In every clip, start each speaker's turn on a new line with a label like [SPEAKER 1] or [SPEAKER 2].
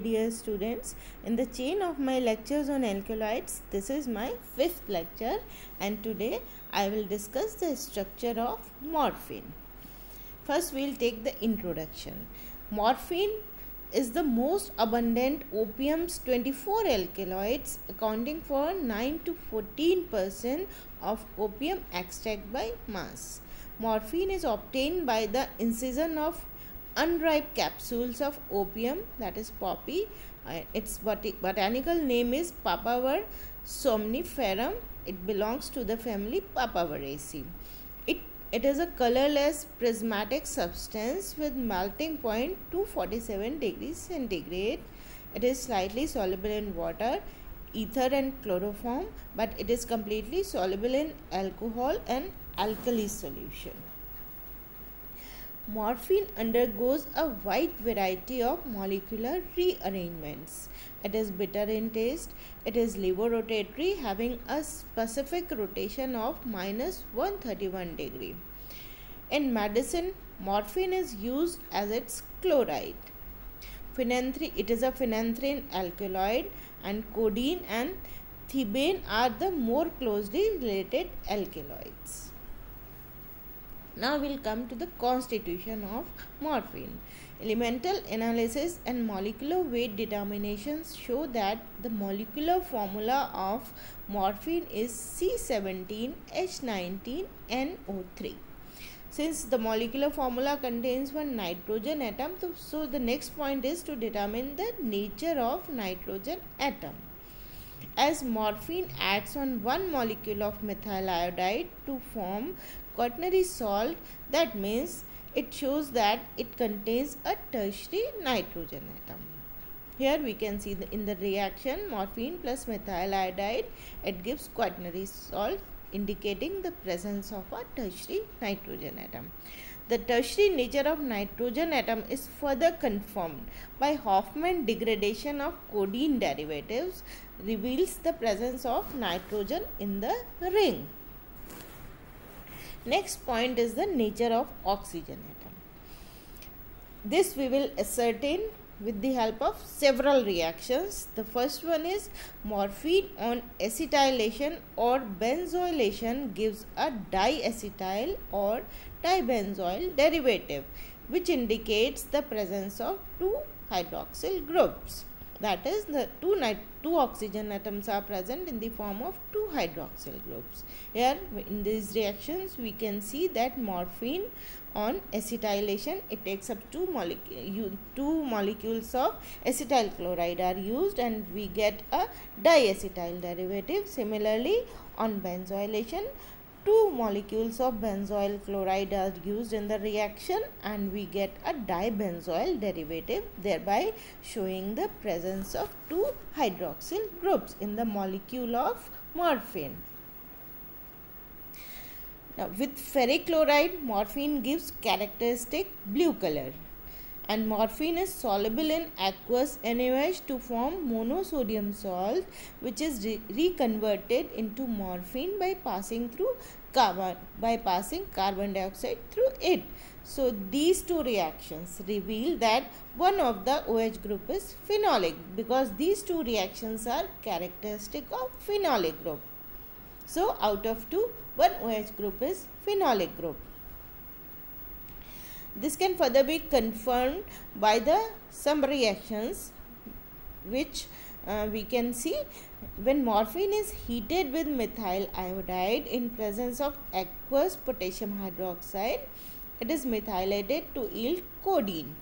[SPEAKER 1] dear students. In the chain of my lectures on alkaloids, this is my 5th lecture, and today I will discuss the structure of morphine. First we will take the introduction. Morphine is the most abundant opium's 24 alkaloids, accounting for 9 to 14% of opium extract by mass. Morphine is obtained by the incision of unripe capsules of opium, that is poppy. Its botanical name is Papaver somniferum. It belongs to the family Papaveraceae. It is a colorless prismatic substance with melting point 247 degrees centigrade. It is slightly soluble in water, ether and chloroform, but it is completely soluble in alcohol and alkali solution. Morphine undergoes a wide variety of molecular rearrangements. It is bitter in taste. It is levorotatory, having a specific rotation of minus 131 degree. In medicine, morphine is used as its chloride. It is a phenanthrene alkaloid, and codeine and thebaine are the more closely related alkaloids. Now we will come to the constitution of morphine. Elemental analysis and molecular weight determinations show that the molecular formula of morphine is C17H19NO3. Since the molecular formula contains one nitrogen atom, so the next point is to determine the nature of nitrogen atom. As morphine acts on one molecule of methyl iodide to form quaternary salt, that means it shows that it contains a tertiary nitrogen atom. Here we can see in the reaction morphine plus methyl iodide, it gives quaternary salt, indicating the presence of a tertiary nitrogen atom. The tertiary nature of nitrogen atom is further confirmed by Hofmann degradation of codeine derivatives, reveals the presence of nitrogen in the ring. Next point is the nature of oxygen atom. This we will ascertain with the help of several reactions. The first one is morphine on acetylation or benzoylation gives a diacetyl or dibenzoyl derivative, which indicates the presence of two hydroxyl groups. That is, the two oxygen atoms are present in the form of two hydroxyl groups. Here in these reactions we can see that morphine on acetylation, it takes up two molecules of acetyl chloride are used and we get a diacetyl derivative. Similarly, on benzoylation, two molecules of benzoyl chloride are used in the reaction and we get a dibenzoyl derivative, thereby showing the presence of two hydroxyl groups in the molecule of morphine. Now, with ferric chloride, morphine gives characteristic blue color, and morphine is soluble in aqueous NaOH to form monosodium salt, which is reconverted into morphine by passing carbon dioxide through it. So these two reactions reveal that one of the OH group is phenolic, because these two reactions are characteristic of phenolic group. So out of two, one OH group is phenolic group. This can further be confirmed by some reactions which we can see when morphine is heated with methyl iodide in presence of aqueous potassium hydroxide, it is methylated to yield codeine.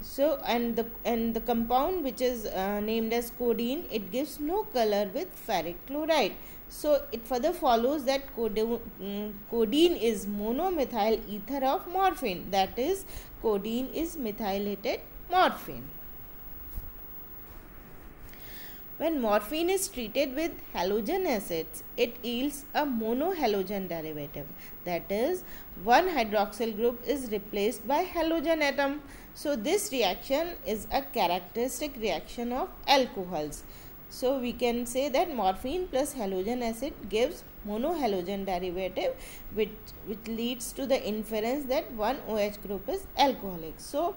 [SPEAKER 1] So and the compound which is named as codeine, it gives no color with ferric chloride. So it further follows that codeine is monomethyl ether of morphine, that is, codeine is methylated morphine. When morphine is treated with halogen acids, it yields a monohalogen derivative, that is, one hydroxyl group is replaced by halogen atom. So this reaction is a characteristic reaction of alcohols. So we can say that morphine plus halogen acid gives monohalogen derivative, which leads to the inference that one OH group is alcoholic. So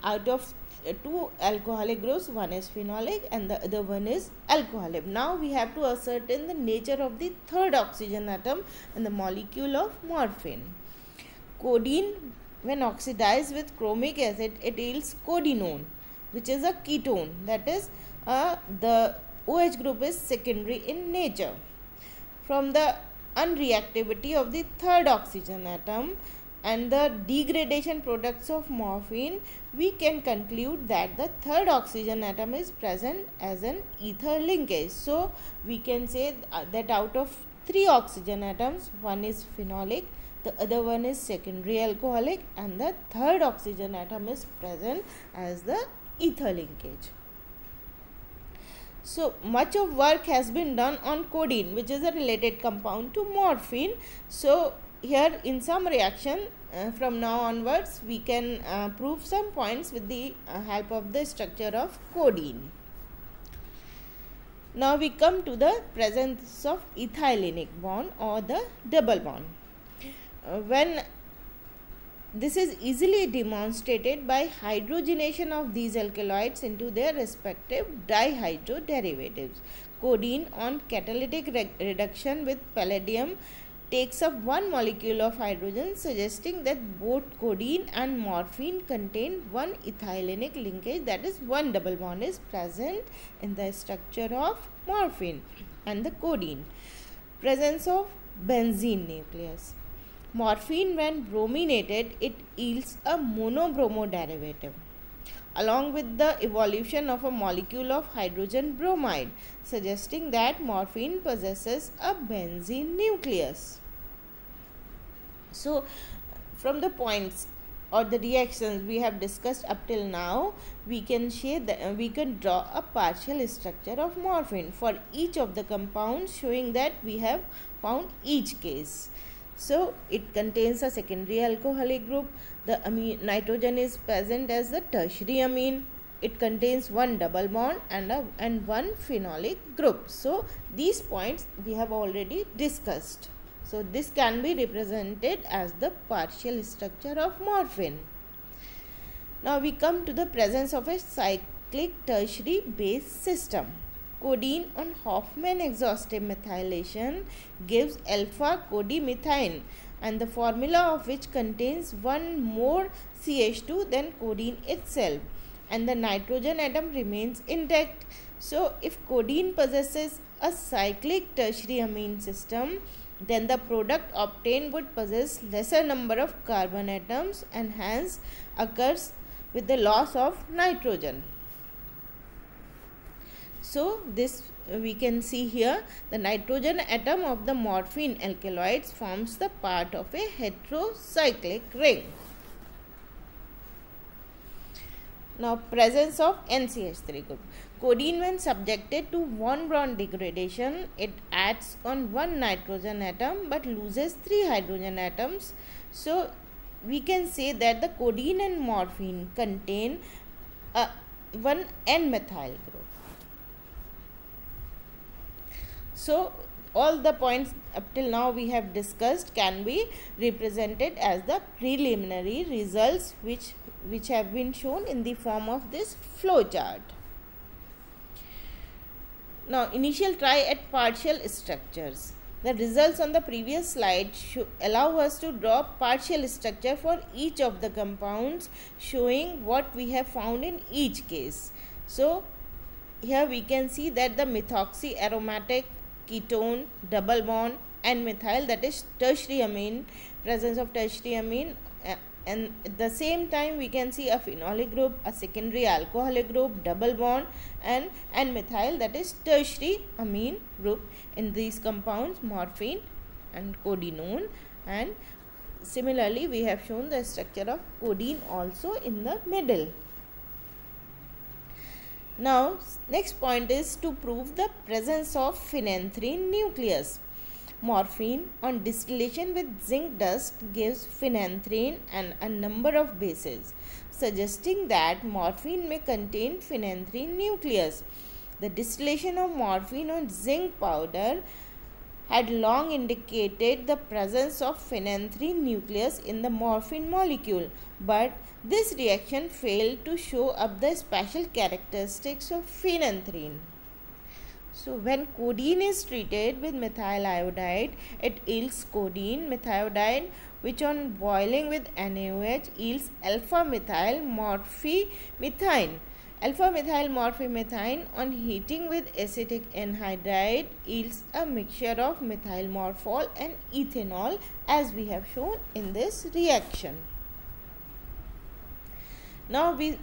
[SPEAKER 1] out of two alcoholic groups, one is phenolic and the other one is alcoholic. Now we have to ascertain the nature of the third oxygen atom and the molecule of morphine. Codeine, when oxidized with chromic acid, it yields codenone, which is a ketone. That is, the OH group is secondary in nature. From the unreactivity of the third oxygen atom and the degradation products of morphine, we can conclude that the third oxygen atom is present as an ether linkage. So we can say that out of 3 oxygen atoms, one is phenolic, the other one is secondary alcoholic, and the third oxygen atom is present as the ether linkage. So much of work has been done on codeine, which is a related compound to morphine. So here in some reaction, from now onwards we can prove some points with the help of the structure of codeine. Now we come to the presence of ethylenic bond or the double bond. When this is easily demonstrated by hydrogenation of these alkaloids into their respective dihydro derivatives. Codeine, on catalytic reduction with palladium, takes up one molecule of hydrogen, suggesting that both codeine and morphine contain one ethylenic linkage, that is, one double bond is present in the structure of morphine and the codeine. Presence of benzene nucleus. Morphine, when brominated, it yields a monobromo derivative, along with the evolution of a molecule of hydrogen bromide, suggesting that morphine possesses a benzene nucleus. So, from the points or the reactions we have discussed up till now, we can draw a partial structure of morphine for each of the compounds, showing that we have found each case. So it contains a secondary alcoholic group. The nitrogen is present as the tertiary amine. It contains one double bond and one phenolic group. So these points we have already discussed. So this can be represented as the partial structure of morphine. Now we come to the presence of a cyclic tertiary base system. Codeine, on Hoffman exhaustive methylation, gives alpha codimethine, and the formula of which contains one more CH2 than codeine itself, and the nitrogen atom remains intact. So if codeine possesses a cyclic tertiary amine system, then the product obtained would possess lesser number of carbon atoms and hence occurs with the loss of nitrogen. So this we can see here, the nitrogen atom of the morphine alkaloids forms the part of a heterocyclic ring. Now presence of NCH3 group. Codeine, when subjected to one bond degradation, it adds on one nitrogen atom but loses 3 hydrogen atoms. So we can say that the codeine and morphine contain one N-methyl group. So all the points up till now we have discussed can be represented as the preliminary results which have been shown in the form of this flow chart. Now initial try at partial structures. The results on the previous slide allow us to draw partial structure for each of the compounds, showing what we have found in each case. So here we can see that the methoxy aromatic, ketone, double bond, and methyl, that is tertiary amine, presence of tertiary amine, and at the same time we can see a phenolic group, a secondary alcoholic group, double bond, and methyl, that is tertiary amine group in these compounds, morphine and codenone. And similarly we have shown the structure of codeine also in the middle. Now next point is to prove the presence of phenanthrene nucleus. Morphine, on distillation with zinc dust, gives phenanthrene and a number of bases, suggesting that morphine may contain phenanthrene nucleus. The distillation of morphine on zinc powder had long indicated the presence of phenanthrene nucleus in the morphine molecule, but This reaction failed to show up the special characteristics of phenanthrene. So when codeine is treated with methyl iodide, it yields codeine methiodide, which on boiling with NaOH yields alpha methyl morphimethine. Alpha methyl morphimethine on heating with acetic anhydride yields a mixture of methyl morphol and ethanol, as we have shown in this reaction. Now we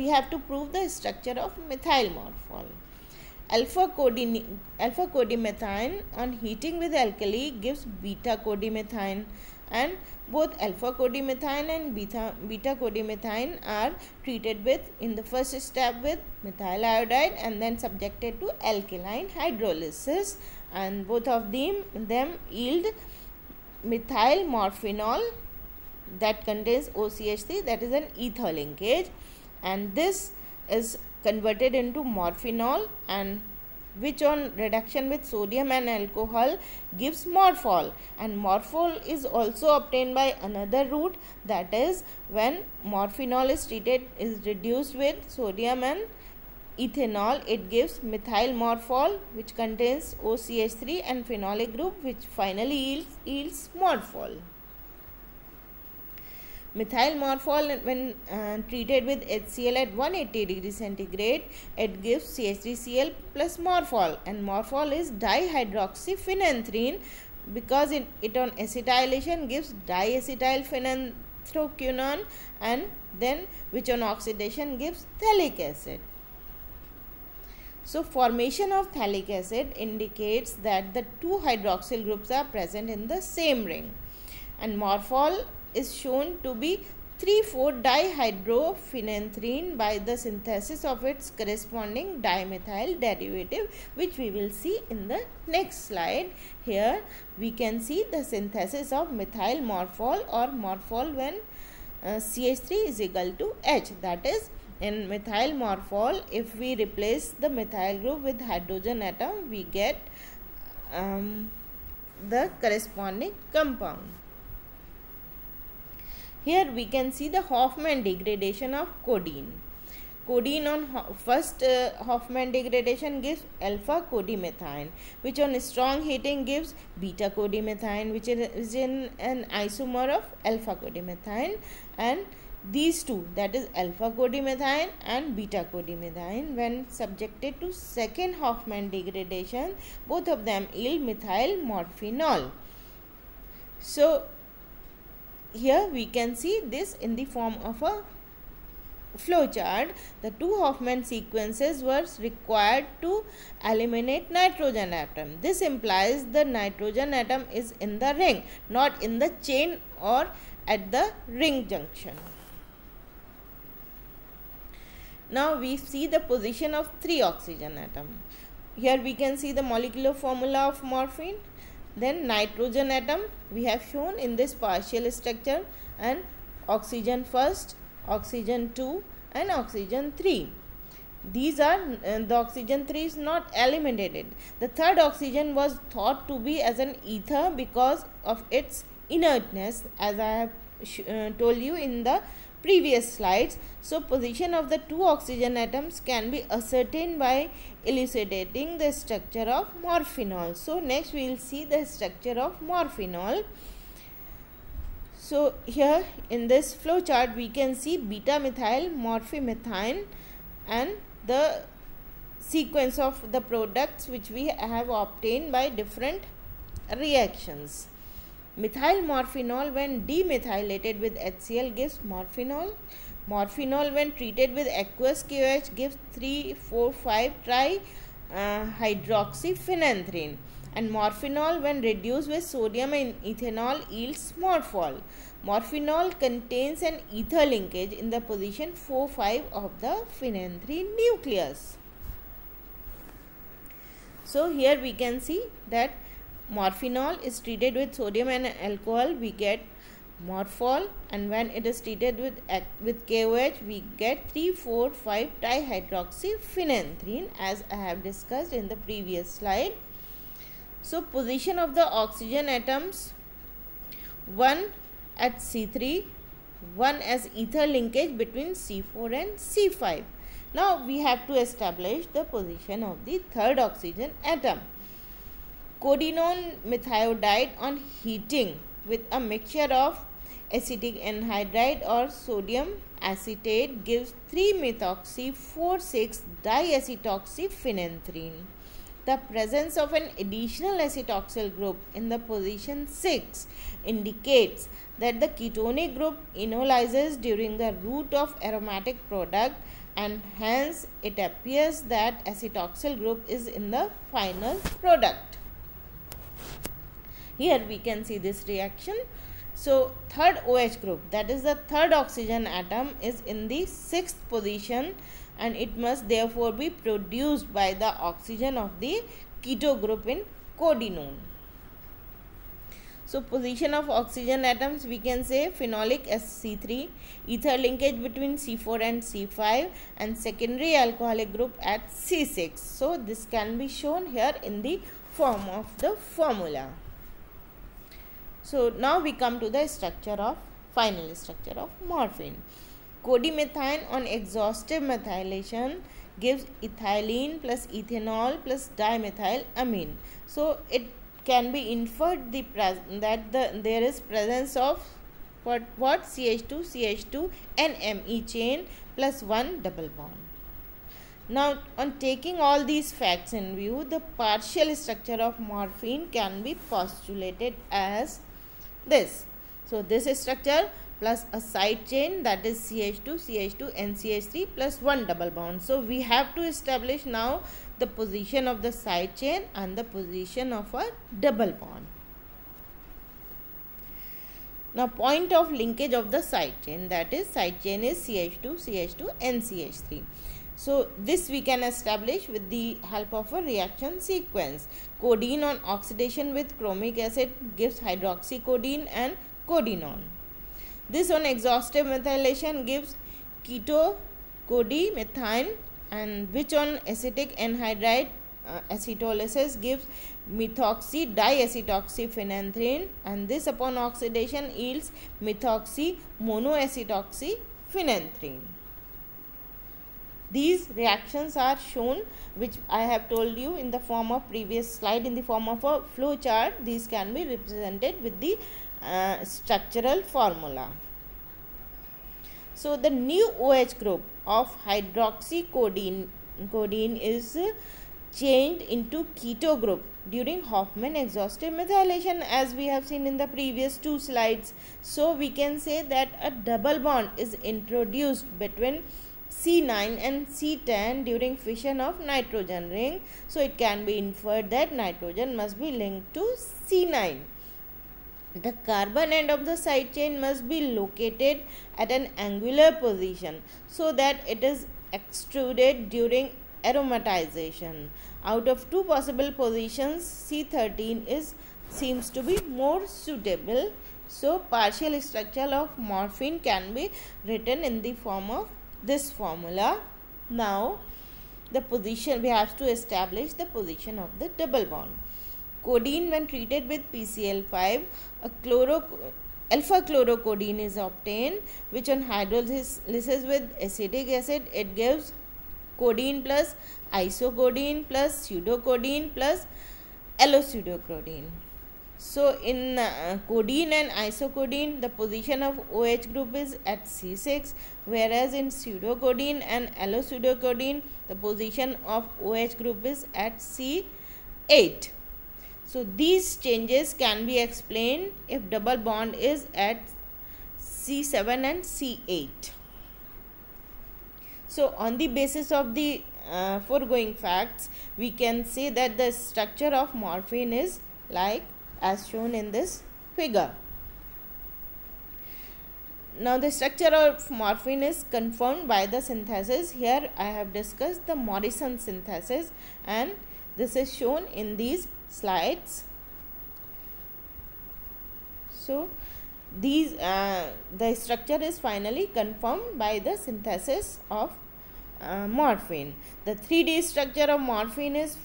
[SPEAKER 1] have to prove the structure of methyl morphol. Alpha codimethine on heating with alkali gives beta codimethine, and both alpha codimethine and beta codimethine are treated with in the first step with methyl iodide and then subjected to alkaline hydrolysis, and both of them yield methyl morphinol that contains OCH3, that is an ether linkage, and this is converted into morphinol, and which on reduction with sodium and alcohol gives morphol, and morphol is also obtained by another route, that is when morphinol is reduced with sodium and ethanol, it gives methyl morphol, which contains OCH3 and phenolic group, which finally yields morphol. Methyl morphol, when treated with HCl at 180 degrees centigrade, it gives CH3Cl plus morphol, and morphol is dihydroxyphenanthrene because it on acetylation gives diacetyl phenanthroquinone, and then which on oxidation gives phthalic acid. So formation of phthalic acid indicates that the two hydroxyl groups are present in the same ring, and morphol is shown to be 3,4-dihydrophenanthrene by the synthesis of its corresponding dimethyl derivative, which we will see in the next slide. Here we can see the synthesis of methyl morphol or morphol when CH3 is equal to H. That is, in methyl morphol, if we replace the methyl group with hydrogen atom, we get the corresponding compound. Here we can see the Hofmann degradation of codeine. Codeine on first Hofmann degradation gives alpha codimethine, which on strong heating gives beta codimethine, which is in an isomer of alpha codimethine, and these two, that is alpha codimethine and beta codimethine, when subjected to second Hofmann degradation, both of them yield methyl morphinol. So here we can see this in the form of a flowchart. The two Hofmann sequences were required to eliminate nitrogen atom. This implies the nitrogen atom is in the ring, not in the chain or at the ring junction. Now we see the position of 3 oxygen atom. Here we can see the molecular formula of morphine. Then nitrogen atom we have shown in this partial structure, and oxygen first, oxygen 2 and oxygen 3. These are the oxygen 3 is not eliminated. The third oxygen was thought to be as an ether because of its inertness, as I have told you in the previous slides. So position of the 2 oxygen atoms can be ascertained by elucidating the structure of morphinol. So next we will see the structure of morphinol. So here in this flow chart we can see beta methyl morphimethine and the sequence of the products which we have obtained by different reactions. Methyl morphinol when demethylated with HCl gives morphinol. Morphinol when treated with aqueous KOH gives 3,4,5-trihydroxyphenanthrene. And morphinol when reduced with sodium and ethanol yields morphol. Morphinol contains an ether linkage in the position 4,5 of the phenanthrene nucleus. So here we can see that morphinol is treated with sodium and alcohol, we get morphol, and when it is treated with KOH we get 3,4,5-dihydroxyphenanthrene, as I have discussed in the previous slide. So position of the oxygen atoms, one at C3, one as ether linkage between C4 and C5. Now we have to establish the position of the third oxygen atom. Codenone methiodide on heating with a mixture of acetic anhydride or sodium acetate gives 3-methoxy-4,6-diacetoxyphenanthine. The presence of an additional acetoxyl group in the position 6 indicates that the ketonic group enolizes during the route of aromatic product, and hence it appears that acetoxyl group is in the final product. Here we can see this reaction. So third OH group, that is the third oxygen atom, is in the 6th position, and it must therefore be produced by the oxygen of the keto group in codenone. So position of oxygen atoms, we can say phenolic sc3, ether linkage between C4 and C5, and secondary alcoholic group at C6. So this can be shown here in the form of the formula. So now we come to the final structure of morphine. Codimethine on exhaustive methylation gives ethylene plus ethanol plus dimethylamine. So it can be inferred there is presence of what CH2 NMe chain plus 1 double bond. Now on taking all these facts in view, the partial structure of morphine can be postulated as this. So this structure plus a side chain, that is CH2 NCH3 plus 1 double bond. So we have to establish now the position of the side chain and the position of a double bond. Now point of linkage of the side chain, that is side chain is CH2 NCH3. So this we can establish with the help of a reaction sequence. Codeine on oxidation with chromic acid gives hydroxycodeine and codenone. This on exhaustive methylation gives ketocodimethine, and which on acetic anhydride acetolysis gives methoxy-diacetoxyphenanthine, and this upon oxidation yields methoxy-monoacetoxyphenanthine. These reactions are shown, which I have told you in the form of previous slide, in the form of a flow chart. These can be represented with the structural formula. So the new OH group of hydroxycodeine is changed into keto group during Hofmann exhaustive methylation, as we have seen in the previous 2 slides. So we can say that a double bond is introduced between C9 and C10 during fission of nitrogen ring. So it can be inferred that nitrogen must be linked to C9. The carbon end of the side chain must be located at an angular position so that it is extruded during aromatization. Out of 2 possible positions, C13 seems to be more suitable. So partial structure of morphine can be written in the form of this formula. Now the position, we have to establish the position of the double bond. Codeine, when treated with PCl5, alpha chlorocodeine is obtained, which on hydrolysis with acetic acid, it gives codeine plus isocodeine plus pseudocodeine plus allo-pseudocodeine. So in codeine and isocodeine, the position of OH group is at C6, whereas in pseudocodeine and allo-pseudocodeine, the position of OH group is at C8. So these changes can be explained if double bond is at C7 and C8. So on the basis of the foregoing facts, we can say that the structure of morphine is like as shown in this figure. Now the structure of morphine is confirmed by the synthesis. Here I have discussed the Morrison synthesis, and this is shown in these slides. So these the structure is finally confirmed by the synthesis of morphine. The 3D structure of morphine is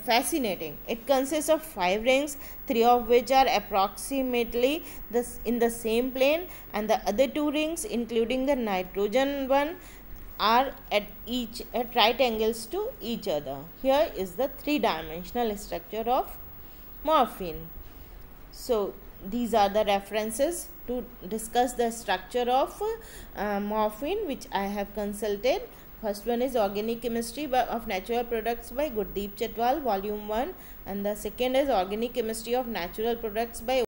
[SPEAKER 1] fascinating. It consists of 5 rings, 3 of which are approximately in the same plane, and the other 2 rings, including the nitrogen one, are at right angles to each other. Here is the 3-dimensional structure of morphine. So these are the references to discuss the structure of morphine which I have consulted. First one is Organic Chemistry of Natural Products by Gurdeep Chatwal, Volume 1, and the second is Organic Chemistry of Natural Products by